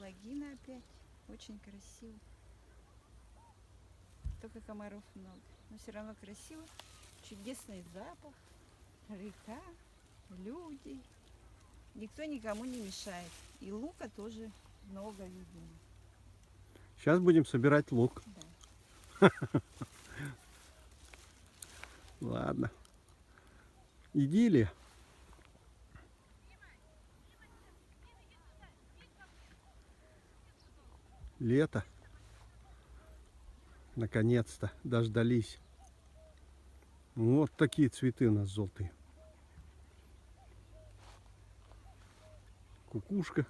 лагина опять. Очень красиво. Только комаров много. Но все равно красиво. Чудесный запах. Река. Люди. Никто никому не мешает. И лука тоже много, видимо. Сейчас будем собирать лук. Да. Ладно. Идиллия. Лето. Наконец-то дождались. Вот такие цветы у нас желтые. Кукушка.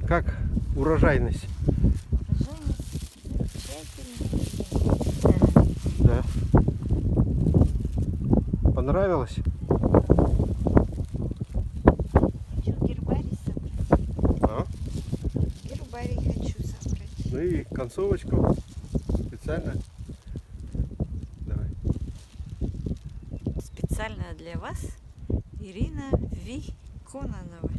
Как урожайность? Да. Понравилось? Хочу гербарий собрать. А? Гербарий хочу собрать. Ну и концовочку специально. Давай. Специально для вас Ирина Викононова.